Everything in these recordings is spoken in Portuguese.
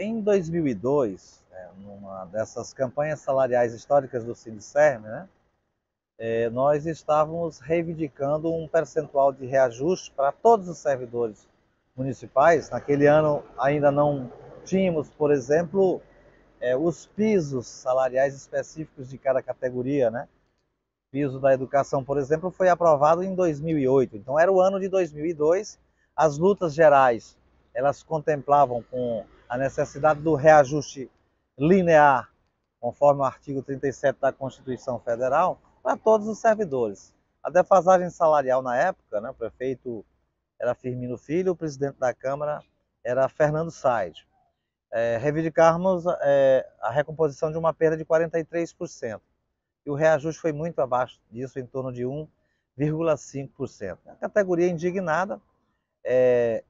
Em 2002, numa dessas campanhas salariais históricas do Sindicerme, né, nós estávamos reivindicando um percentual de reajuste para todos os servidores municipais. Naquele ano ainda não tínhamos, por exemplo, os pisos salariais específicos de cada categoria, né? O piso da educação, por exemplo, foi aprovado em 2008. Então era o ano de 2002. As lutas gerais, elas contemplavam com a necessidade do reajuste linear, conforme o artigo 37 da Constituição Federal, para todos os servidores. A defasagem salarial na época, né, o prefeito era Firmino Filho, o presidente da Câmara era Fernando Said. Reivindicarmos a recomposição de uma perda de 43%. E o reajuste foi muito abaixo disso, em torno de 1,5%. A categoria indignada,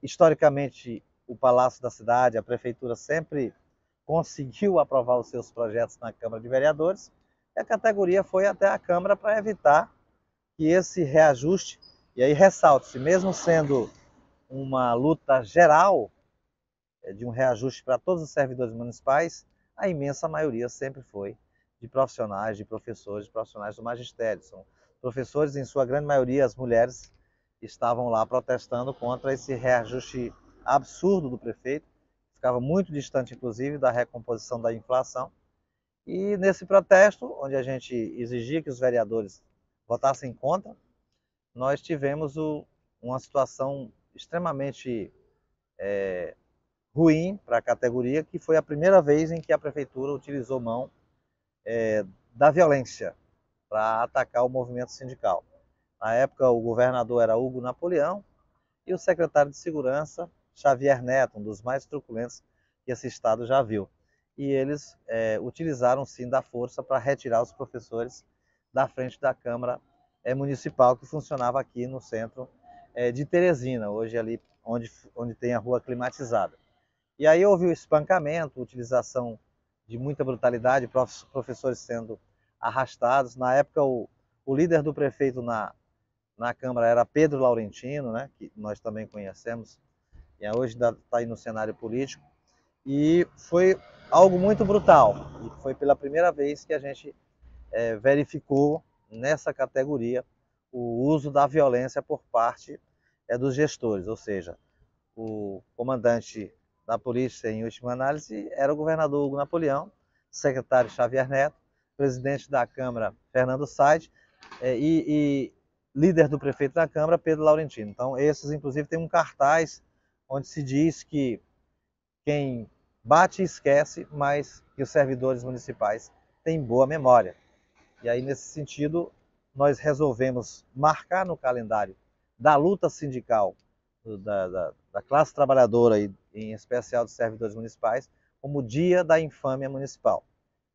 historicamente, o Palácio da Cidade, a Prefeitura sempre conseguiu aprovar os seus projetos na Câmara de Vereadores, e a categoria foi até a Câmara para evitar que esse reajuste, e aí ressalte-se, mesmo sendo uma luta geral de um reajuste para todos os servidores municipais, a imensa maioria sempre foi de profissionais, de professores, de profissionais do magistério. São professores, em sua grande maioria, as mulheres, estavam lá protestando contra esse reajuste absurdo do prefeito, ficava muito distante, inclusive, da recomposição da inflação. E nesse protesto, onde a gente exigia que os vereadores votassem contra, nós tivemos uma situação extremamente ruim para a categoria, que foi a primeira vez em que a prefeitura utilizou mão da violência para atacar o movimento sindical. Na época, o governador era Hugo Napoleão e o secretário de Segurança, Xavier Neto, um dos mais truculentos que esse estado já viu. E eles utilizaram sim da força para retirar os professores da frente da Câmara Municipal, que funcionava aqui no centro de Teresina, hoje ali onde tem a rua climatizada. E aí houve o espancamento, utilização de muita brutalidade, professores sendo arrastados. Na época, o líder do prefeito na Câmara era Pedro Laurentino, né, que nós também conhecemos, e hoje está aí no cenário político. E foi algo muito brutal, e foi pela primeira vez que a gente verificou nessa categoria o uso da violência por parte dos gestores, ou seja, o comandante da polícia, em última análise, era o governador Hugo Napoleão, secretário Xavier Neto, presidente da Câmara Fernando Said e líder do prefeito da Câmara, Pedro Laurentino. Então, esses, inclusive, tem um cartaz onde se diz que quem bate esquece, mas que os servidores municipais têm boa memória. E aí, nesse sentido, nós resolvemos marcar no calendário da luta sindical da classe trabalhadora e em especial dos servidores municipais como o Dia da Infâmia Municipal.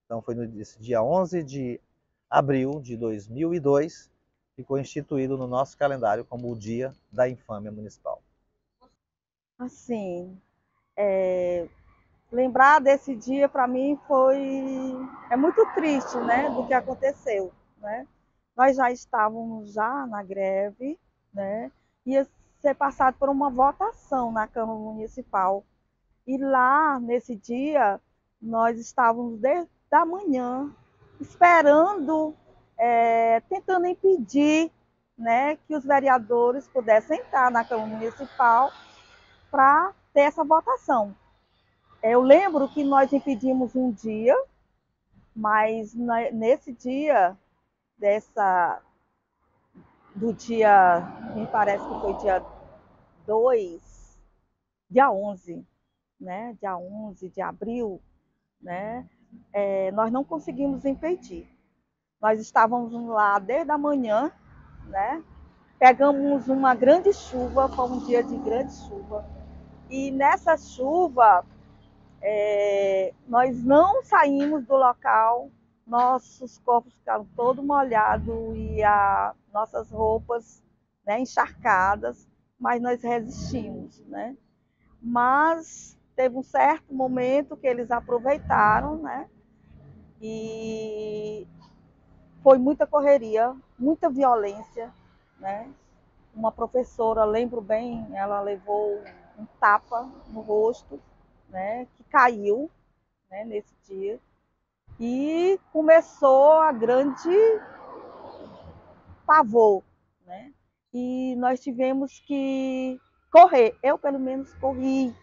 Então foi nesse dia 11 de abril de 2002 ficou instituído no nosso calendário como o Dia da Infâmia Municipal. Assim, lembrar desse dia para mim é muito triste, né, do que aconteceu, né? Nós já estávamos já na greve, né? Ia ser passado por uma votação na Câmara Municipal. E lá, nesse dia, nós estávamos desde a manhã esperando, tentando impedir, né, que os vereadores pudessem entrar na Câmara Municipal para ter essa votação. Eu lembro que nós impedimos um dia, mas nesse dia, do dia, me parece que foi dia 2, dia 11, né? Dia 11 de abril, né? Nós não conseguimos impedir. Nós estávamos lá desde a manhã, né? Pegamos uma grande chuva, foi um dia de grande chuva. E nessa chuva, nós não saímos do local, nossos corpos ficaram todos molhados e nossas roupas, né, encharcadas, mas nós resistimos, né? Mas teve um certo momento que eles aproveitaram, né? E foi muita correria, muita violência, né? Uma professora, lembro bem, ela levou um tapa no rosto, né, que caiu, né, nesse dia. E começou a grande pavor, né? E nós tivemos que correr. Eu, pelo menos, corri.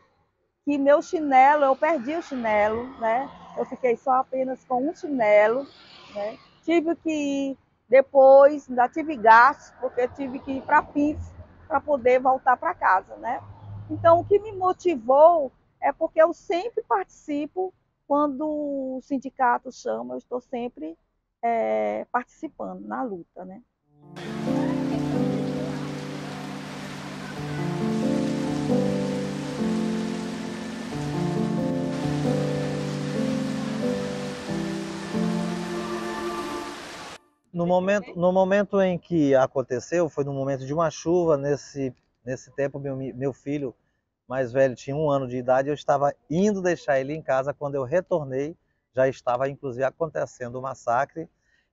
Que meu chinelo, eu perdi o chinelo, né? Eu fiquei só apenas com um chinelo, né? Tive que ir depois, ainda tive gastos, porque tive que ir para PIF para poder voltar para casa, né? Então, o que me motivou é porque eu sempre participo quando o sindicato chama, eu estou sempre participando na luta, né? No momento em que aconteceu, foi no momento de uma chuva. Nesse tempo, meu filho mais velho tinha 1 ano de idade. Eu estava indo deixar ele em casa. Quando eu retornei, já estava inclusive acontecendo o massacre,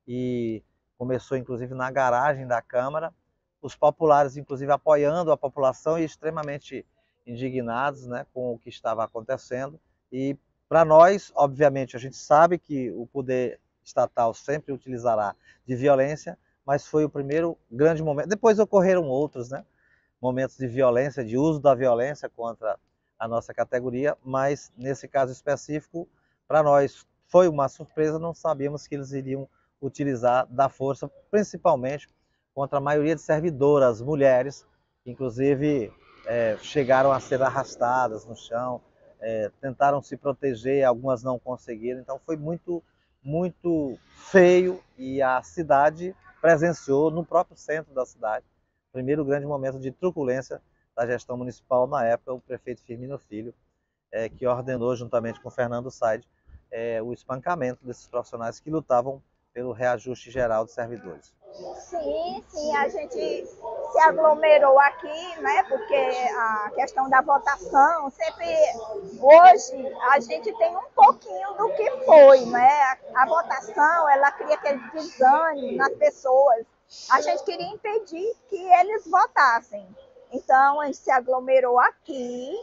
e começou inclusive na garagem da Câmara. Os populares inclusive apoiando a população e extremamente indignados, né, com o que estava acontecendo. E para nós, obviamente, a gente sabe que o poder estatal sempre utilizará de violência, mas foi o primeiro grande momento. Depois ocorreram outros, né, momentos de violência, de uso da violência contra a nossa categoria, mas nesse caso específico, para nós foi uma surpresa. Não sabíamos que eles iriam utilizar da força, principalmente contra a maioria de servidoras, mulheres, que inclusive chegaram a ser arrastadas no chão, tentaram se proteger, algumas não conseguiram. Então foi muito feio, e a cidade presenciou, no próprio centro da cidade, o primeiro grande momento de truculência da gestão municipal na época, o prefeito Firmino Filho, que ordenou, juntamente com Fernando Said, o espancamento desses profissionais que lutavam pelo reajuste geral de servidores. Sim, sim, a gente se aglomerou aqui, né? Porque a questão da votação sempre hoje a gente tem um pouquinho do que foi, né? A votação, ela cria aquele desânimo nas pessoas. A gente queria impedir que eles votassem. Então a gente se aglomerou aqui,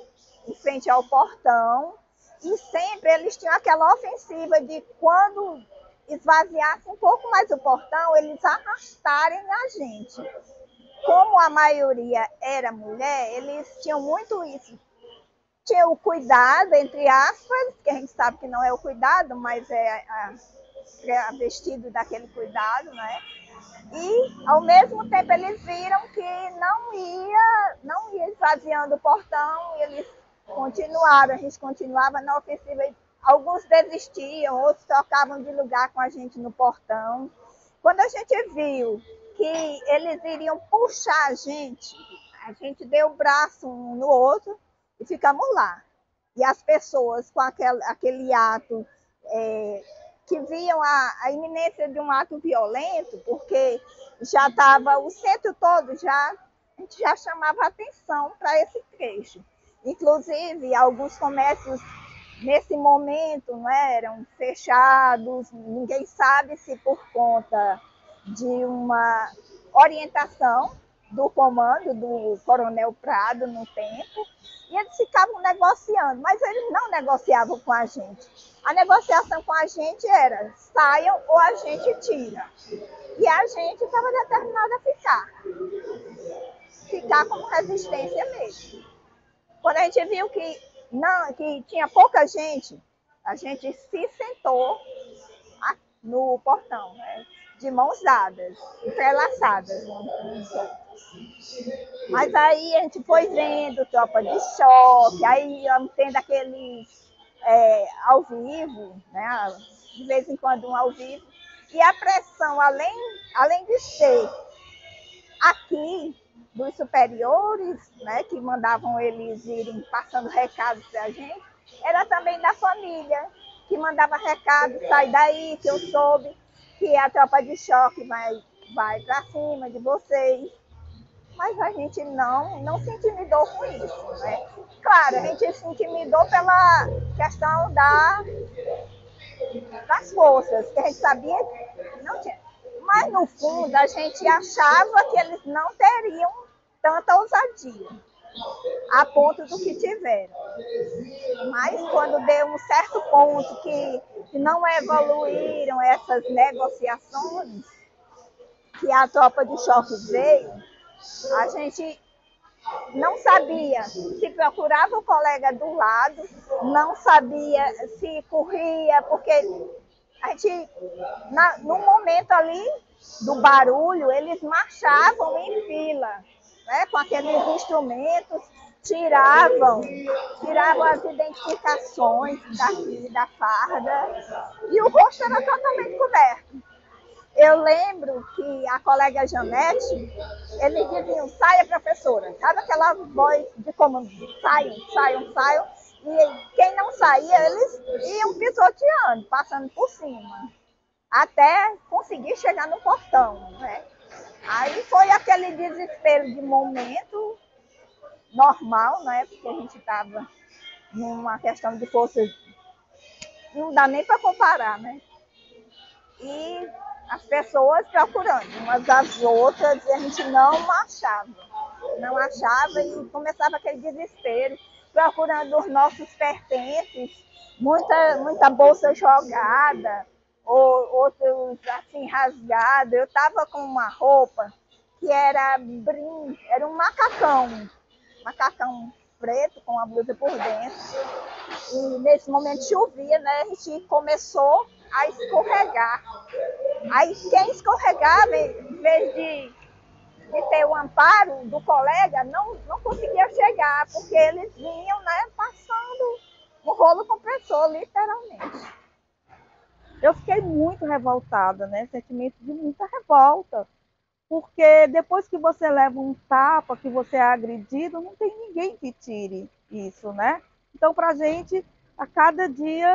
em frente ao portão, e sempre eles tinham aquela ofensiva de quando esvaziasse um pouco mais o portão, eles arrastarem a gente. Como a maioria era mulher, eles tinham muito isso. Tinha o cuidado, entre aspas, que a gente sabe que não é o cuidado, mas é vestido daquele cuidado, né? E, ao mesmo tempo, eles viram que não ia esvaziando o portão, e eles continuaram, a gente continuava na ofensiva. Alguns desistiam, outros trocavam de lugar com a gente no portão. Quando a gente viu que eles iriam puxar a gente deu o braço um no outro e ficamos lá. E as pessoas com aquele ato, que viam a iminência de um ato violento, porque já estava o centro todo, a gente já chamava atenção para esse trecho. Inclusive, alguns comércios nesse momento, né, eram fechados, ninguém sabe se por conta de uma orientação do comando do Coronel Prado no tempo, e eles ficavam negociando, mas eles não negociavam com a gente. A negociação com a gente era: saiam ou a gente tira. E a gente estava determinada a ficar como resistência mesmo. Quando a gente viu que tinha pouca gente, a gente se sentou no portão, né, de mãos dadas, entrelaçadas uns outros. Mas aí a gente foi vendo tropa de choque, aí tendo aqueles ao vivo, né, de vez em quando um ao vivo, e a pressão, além de ser aqui dos superiores, né, que mandavam eles irem passando recados para a gente, era também da família, que mandava recado: sai daí, que eu soube que a tropa de choque vai para cima de vocês. Mas a gente não se intimidou com isso, né? Claro, a gente se intimidou pela questão das forças, que a gente sabia que não tinha. Mas, no fundo, a gente achava que eles não teriam tanta ousadia. a ponto do que tiveram. Mas quando deu um certo ponto que não evoluíram essas negociações, que a tropa de choque veio, a gente não sabia se procurava o colega do lado, não sabia se corria, porque a gente, no momento ali do barulho, eles marchavam em fila, né, com aqueles instrumentos, tiravam as identificações da farda, e o rosto era totalmente coberto. Eu lembro que a colega Janete, eles diziam, saia, professora. Sabe aquela voz de comando, saiam, saiam, saiam. E quem não saía, eles iam pisoteando, passando por cima, até conseguir chegar no portão, né? Aí foi aquele desespero de momento normal, né? Porque a gente estava numa questão de forças, não dá nem para comparar, né? E as pessoas procurando umas às outras e a gente não achava e começava aquele desespero, procurando os nossos pertences, muita bolsa jogada, ou outros assim rasgados. Eu estava com uma roupa que era um macacão preto com a blusa por dentro, e nesse momento chovia, né? A gente começou a escorregar. Aí quem escorregava, em vez de ter o amparo do colega, não conseguia chegar, porque eles vinham, né, passando o rolo compressor, literalmente. Eu fiquei muito revoltada, né? Sentimento de muita revolta. Porque depois que você leva um tapa, que você é agredido, não tem ninguém que tire isso, né? Então, para a gente, a cada dia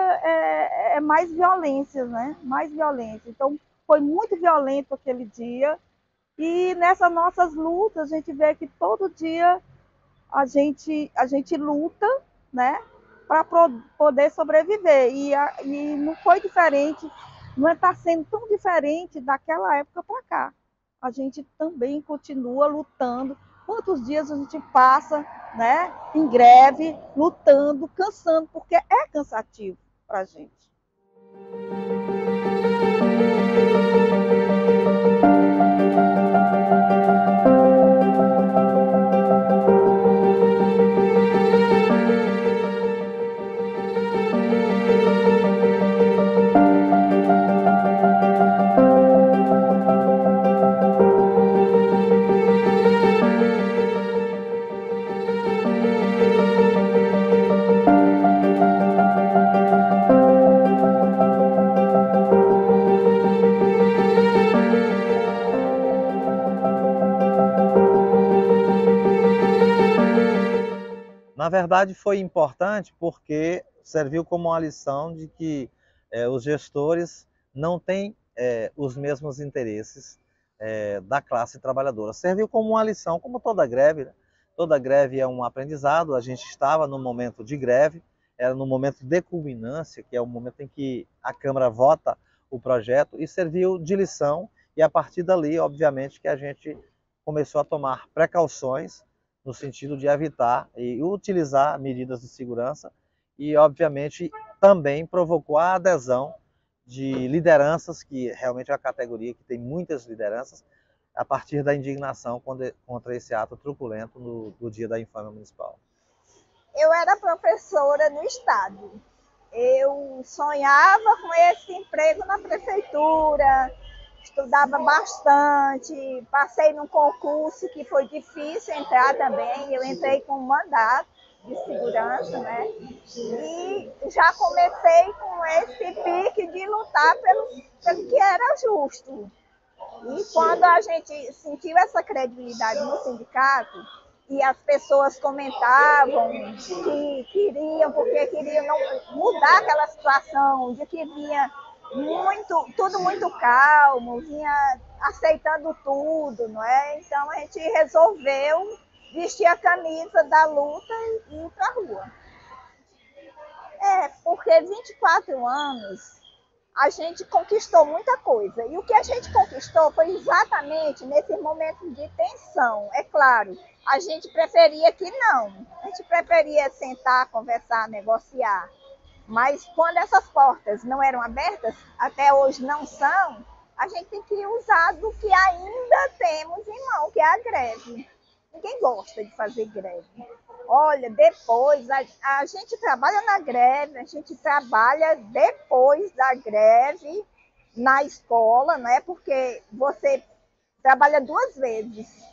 é mais violências, né? Mais violência. Então, foi muito violento aquele dia. E nessas nossas lutas, a gente vê que todo dia a gente luta, né? Para poder sobreviver. E não foi diferente, não está sendo tão diferente daquela época para cá. A gente também continua lutando. Quantos dias a gente passa, né, em greve, lutando, cansando, porque é cansativo para a gente. Na verdade, foi importante porque serviu como uma lição de que os gestores não têm os mesmos interesses da classe trabalhadora. Serviu como uma lição, como toda greve, né? Toda greve é um aprendizado. A gente estava no momento de greve, era no momento de culminância, que é o momento em que a Câmara vota o projeto, e serviu de lição. E a partir dali, obviamente, que a gente começou a tomar precauções no sentido de evitar e utilizar medidas de segurança, e obviamente também provocou a adesão de lideranças, que realmente é uma categoria que tem muitas lideranças, a partir da indignação contra esse ato truculento no dia da infâmia municipal. Eu era professora no estado. Eu sonhava com esse emprego na prefeitura, estudava bastante, passei num concurso que foi difícil entrar também, eu entrei com um mandato de segurança, né? E já comecei com esse pique de lutar pelo que era justo. E quando a gente sentiu essa credibilidade no sindicato, e as pessoas comentavam que queriam, porque queriam mudar aquela situação, de que vinha tudo muito calmo, vinha aceitando tudo, não é? Então a gente resolveu vestir a camisa da luta e ir para a rua. Porque 24 anos a gente conquistou muita coisa. E o que a gente conquistou foi exatamente nesses momentos de tensão. É claro, a gente preferia que não. A gente preferia sentar, conversar, negociar. Mas quando essas portas não eram abertas, até hoje não são, a gente tem que usar do que ainda temos em mão, que é a greve. Ninguém gosta de fazer greve. Olha, depois, a gente trabalha na greve, a gente trabalha depois da greve na escola, né? Porque você trabalha duas vezes.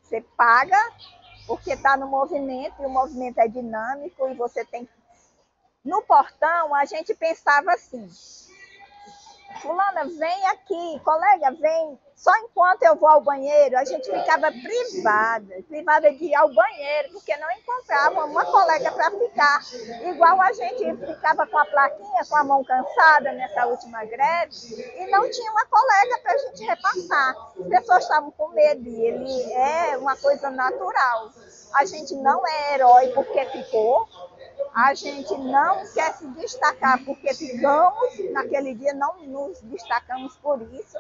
Você paga porque está no movimento, e o movimento é dinâmico, e você tem... No portão, a gente pensava assim: fulana, vem aqui, colega, vem. Só enquanto eu vou ao banheiro, a gente ficava privada de ir ao banheiro, porque não encontrava uma colega para ficar. Igual a gente ficava com a plaquinha, com a mão cansada nessa última greve, e não tinha uma colega para a gente repassar. As pessoas estavam com medo, e ele é uma coisa natural. A gente não é herói porque ficou. A gente não quer se destacar porque ficamos, naquele dia não nos destacamos por isso,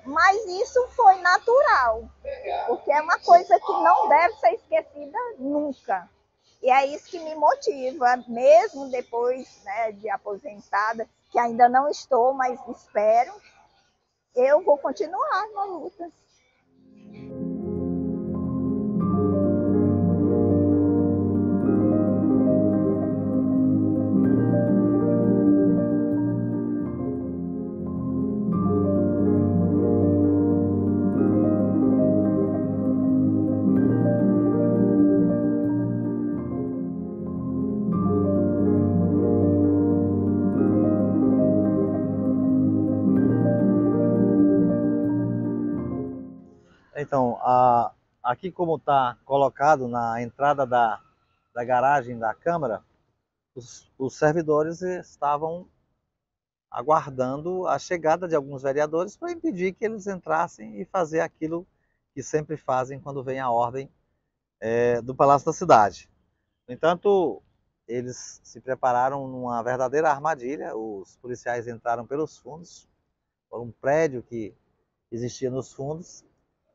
mas isso foi natural, porque é uma coisa que não deve ser esquecida nunca. E é isso que me motiva, mesmo depois, né, de aposentada, que ainda não estou, mas espero, eu vou continuar na luta. Então, aqui como está colocado na entrada da garagem da Câmara, os servidores estavam aguardando a chegada de alguns vereadores para impedir que eles entrassem e fazer aquilo que sempre fazem quando vem a ordem do Palácio da Cidade. No entanto, eles se prepararam numa verdadeira armadilha. Os policiais entraram pelos fundos, por um prédio que existia nos fundos,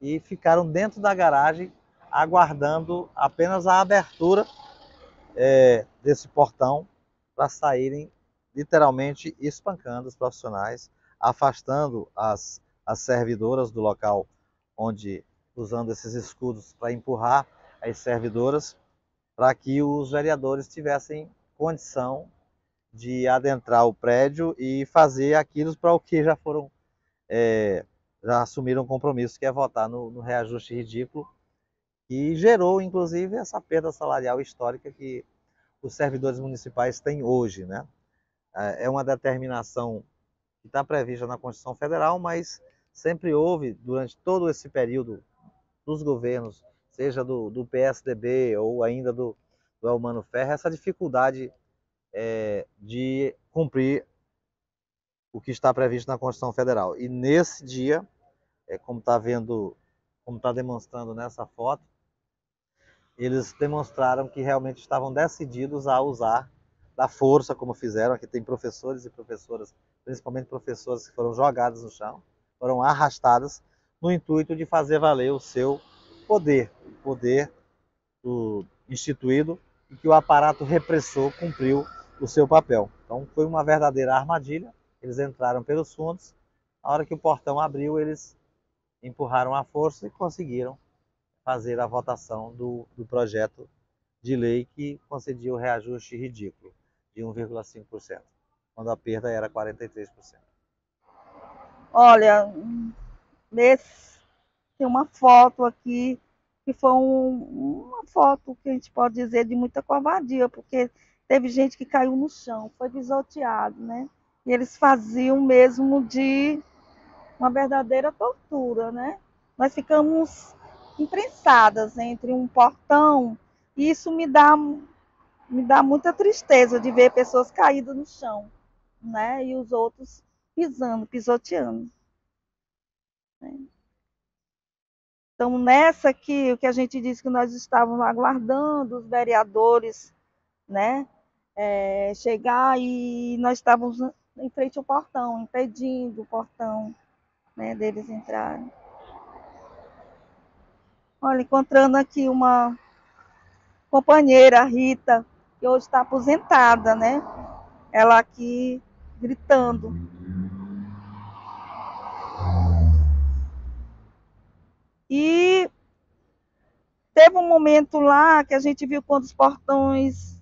e ficaram dentro da garagem aguardando apenas a abertura desse portão para saírem literalmente espancando os profissionais, afastando as servidoras do local, onde usando esses escudos para empurrar as servidoras, para que os vereadores tivessem condição de adentrar o prédio e fazer aquilo para o que já foram já assumiram um compromisso, que é votar no reajuste ridículo, que gerou, inclusive, essa perda salarial histórica que os servidores municipais têm hoje, né? É uma determinação que está prevista na Constituição Federal, mas sempre houve, durante todo esse período dos governos, seja do PSDB ou ainda do Elmano Ferreira, essa dificuldade de cumprir o que está previsto na Constituição Federal. E nesse dia, como está demonstrando nessa foto, eles demonstraram que realmente estavam decididos a usar da força, como fizeram. Aqui tem professores e professoras, principalmente professoras que foram jogadas no chão, foram arrastadas, no intuito de fazer valer o seu poder, o poder instituído, e que o aparato repressor cumpriu o seu papel. Então foi uma verdadeira armadilha. Eles entraram pelos fundos, na hora que o portão abriu, eles empurraram à força e conseguiram fazer a votação do projeto de lei que concedia o reajuste ridículo de 1,5%, quando a perda era 43%. Olha, tem uma foto aqui que foi uma foto que a gente pode dizer de muita covardia, porque teve gente que caiu no chão, foi pisoteado, né? E eles faziam mesmo de uma verdadeira tortura, né? Nós ficamos imprensadas entre um portão, e isso me dá muita tristeza de ver pessoas caídas no chão, né? E os outros pisoteando. Né? Então, nessa aqui, o que a gente disse que nós estávamos aguardando os vereadores, né? Chegar, e nós estávamos em frente ao portão, impedindo o portão, né, deles entrarem. Olha, encontrando aqui uma companheira, a Rita, que hoje está aposentada, né? Ela aqui gritando. E teve um momento lá que a gente viu quando os portões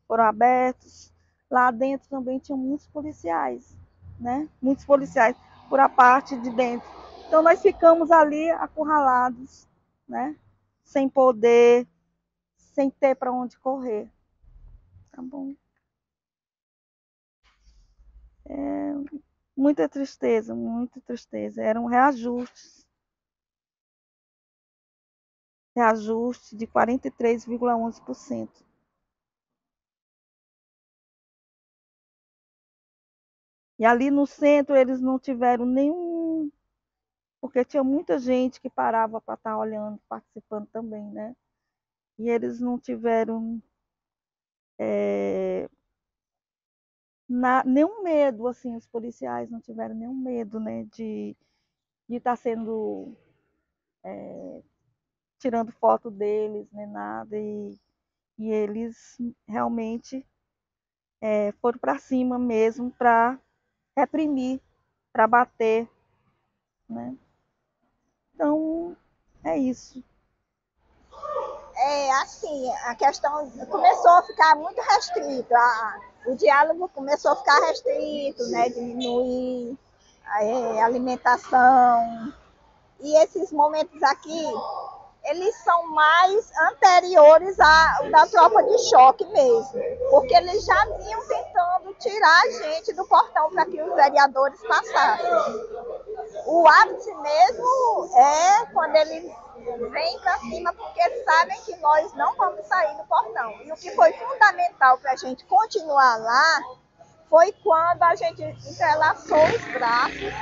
foram abertos. Lá dentro também tinham muitos policiais, né? Muitos policiais por a parte de dentro. Então nós ficamos ali acurralados, né? Sem poder, sem ter para onde correr. Tá bom. Muita tristeza, muita tristeza. Eram reajustes de 43,11%. E ali no centro eles não tiveram nenhum, porque tinha muita gente que parava para estar olhando, participando também, né? E eles não tiveram nenhum medo, assim, os policiais não tiveram nenhum medo, né, de estar sendo, tirando foto deles, nem nada, e eles realmente foram para cima mesmo, para reprimir, para bater, né? Então, é isso. Assim, a questão começou a ficar muito restrito, o diálogo começou a ficar restrito, né, diminuir a alimentação. E esses momentos aqui, eles são mais anteriores ao da tropa de choque mesmo, porque eles já vinham tentando tirar a gente do portão para que os vereadores passassem. O ápice mesmo é quando eles vêm para cima, porque sabem que nós não vamos sair do portão. E o que foi fundamental para a gente continuar lá foi quando a gente entrelaçou os braços.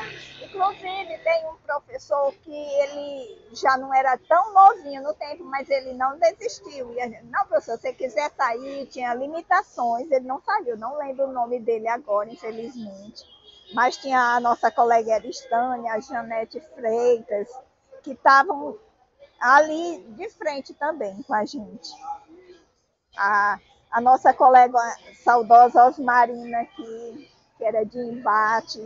Inclusive, tem um professor que ele já não era tão novinho no tempo, mas ele não desistiu. E a gente, não, professor, se você quiser sair, tinha limitações, ele não saiu. Não lembro o nome dele agora, infelizmente. Mas tinha a nossa colega Eristânia, a Janete Freitas, que estavam ali de frente também com a gente. A nossa colega saudosa Osmarina, que era de embate,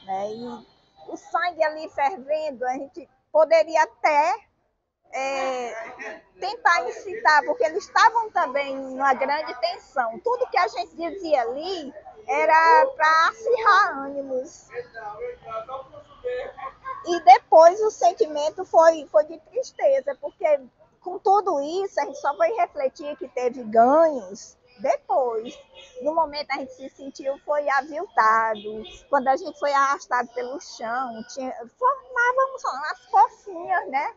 né? E o sangue ali fervendo, a gente poderia até tentar incitar, porque eles estavam também numa grande tensão. Tudo que a gente dizia ali era para acirrar ânimos. E depois o sentimento foi de tristeza, porque com tudo isso a gente só foi refletir que teve ganhos depois. No momento a gente se sentiu, foi aviltado. Quando a gente foi arrastado pelo chão, formávamos umas pocinhas, né,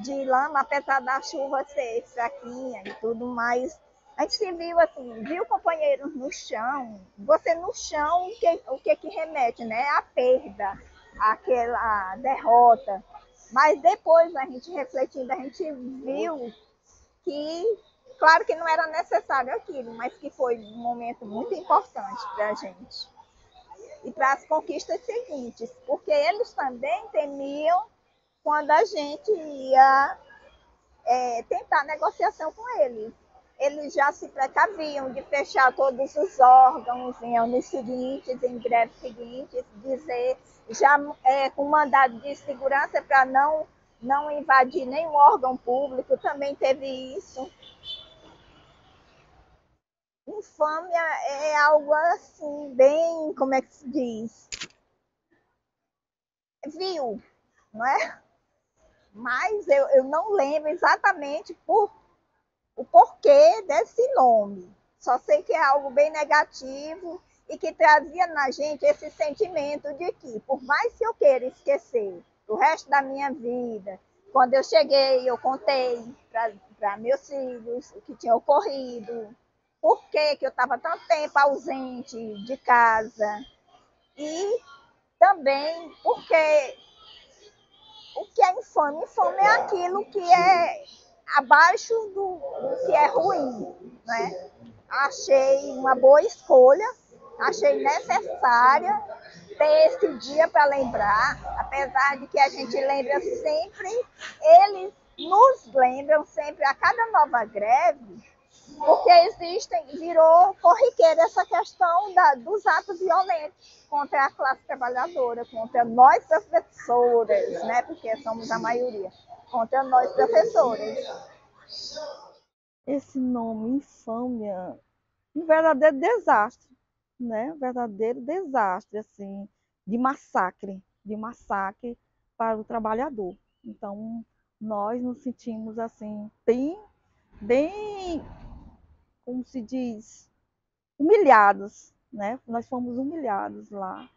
de lama, apesar da chuva ser fraquinha e tudo mais. A gente se viu assim, viu companheiros no chão. Você no chão, o que remete, né? A perda, aquela derrota. Mas depois, a gente refletindo, a gente viu que, claro que não era necessário aquilo, mas que foi um momento muito importante para a gente. E para as conquistas seguintes, porque eles também temiam quando a gente ia tentar negociação com eles. Eles já se precaviam de fechar todos os órgãos em anos seguintes, em greves seguintes, dizer, já com mandado de segurança para não invadir nenhum órgão público, também teve isso. Infâmia é algo assim, bem, como é que se diz? Vil, não é? Mas eu não lembro exatamente o porquê desse nome. Só sei que é algo bem negativo e que trazia na gente esse sentimento de que, por mais que eu queira esquecer o resto da minha vida, quando eu cheguei, eu contei para meus filhos o que tinha ocorrido, por que eu estava tanto tempo ausente de casa, e também porque o que é infame? Infame é aquilo que é abaixo do que é ruim, né? achei uma boa escolha, achei necessária ter esse dia para lembrar, apesar de que a gente lembra sempre, eles nos lembram sempre a cada nova greve, porque virou corriqueira essa questão dos atos violentos contra a classe trabalhadora, contra nós professoras, né? Porque somos a maioria, contra nós professoras. Esse nome, infâmia, um verdadeiro desastre, né? Um verdadeiro desastre, assim, de massacre para o trabalhador. Então, nós nos sentimos, assim, bem, como se diz, humilhados, né? Nós fomos humilhados lá.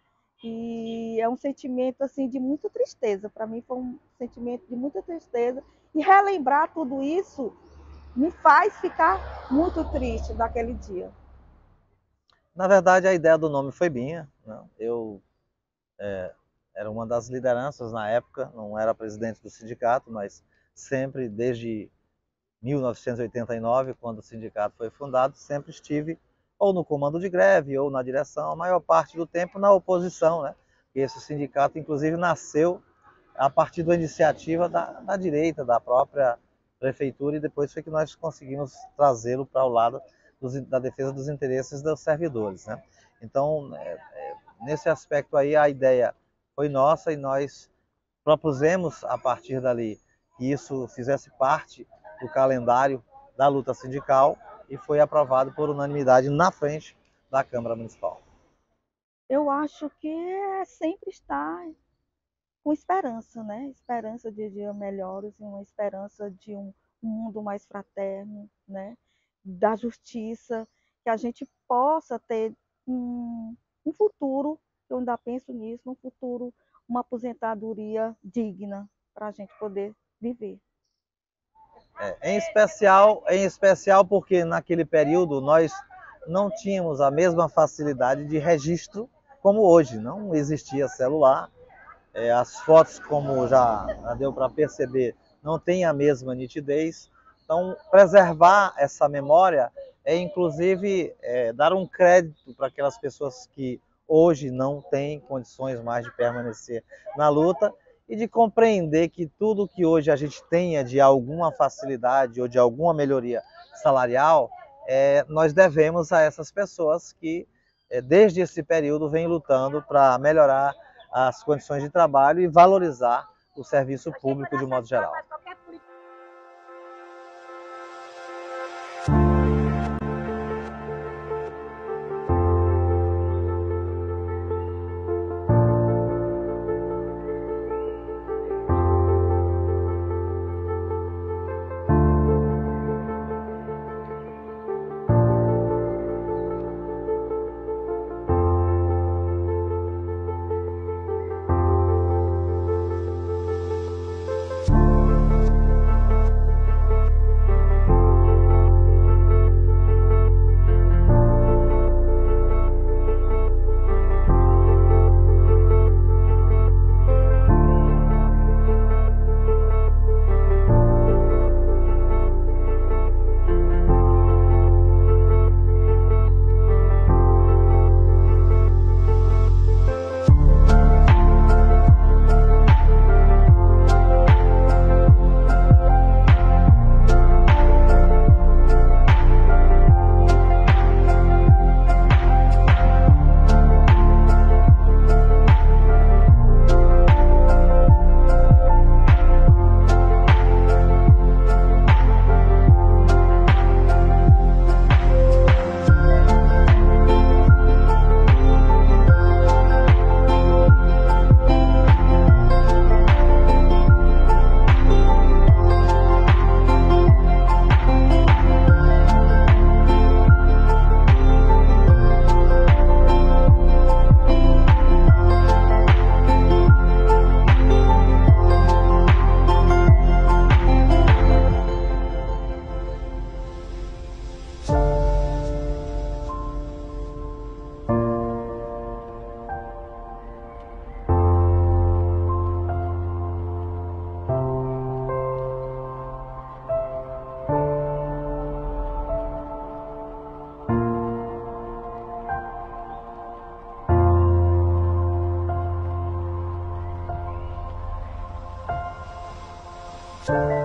E é um sentimento, assim, de muita tristeza. Para mim foi um sentimento de muita tristeza. E relembrar tudo isso me faz ficar muito triste daquele dia. Na verdade, a ideia do nome foi minha, né? Eu era uma das lideranças na época, não era presidente do sindicato, mas sempre, desde 1989, quando o sindicato foi fundado, sempre estive ou no comando de greve ou na direção, a maior parte do tempo na oposição, né? E esse sindicato, inclusive, nasceu a partir da iniciativa da direita, da própria prefeitura, e depois foi que nós conseguimos trazê-lo para o lado da defesa dos interesses dos servidores, né? Então, nesse aspecto aí, a ideia foi nossa e nós propusemos, a partir dali, que isso fizesse parte do calendário da luta sindical e foi aprovado por unanimidade na frente da Câmara Municipal. Eu acho que é sempre estar com esperança, né? Esperança de dias melhores e uma esperança de um mundo mais fraterno, né? Da justiça, que a gente possa ter um futuro, eu ainda penso nisso, um futuro, uma aposentadoria digna para a gente poder viver. Em especial porque naquele período nós não tínhamos a mesma facilidade de registro como hoje, não existia celular, as fotos, como já deu para perceber, não tem a mesma nitidez. Então, preservar essa memória inclusive, dar um crédito para aquelas pessoas que hoje não têm condições mais de permanecer na luta e de compreender que tudo que hoje a gente tenha de alguma facilidade ou de alguma melhoria salarial, nós devemos a essas pessoas que, desde esse período, vêm lutando para melhorar as condições de trabalho e valorizar o serviço público de modo geral. Música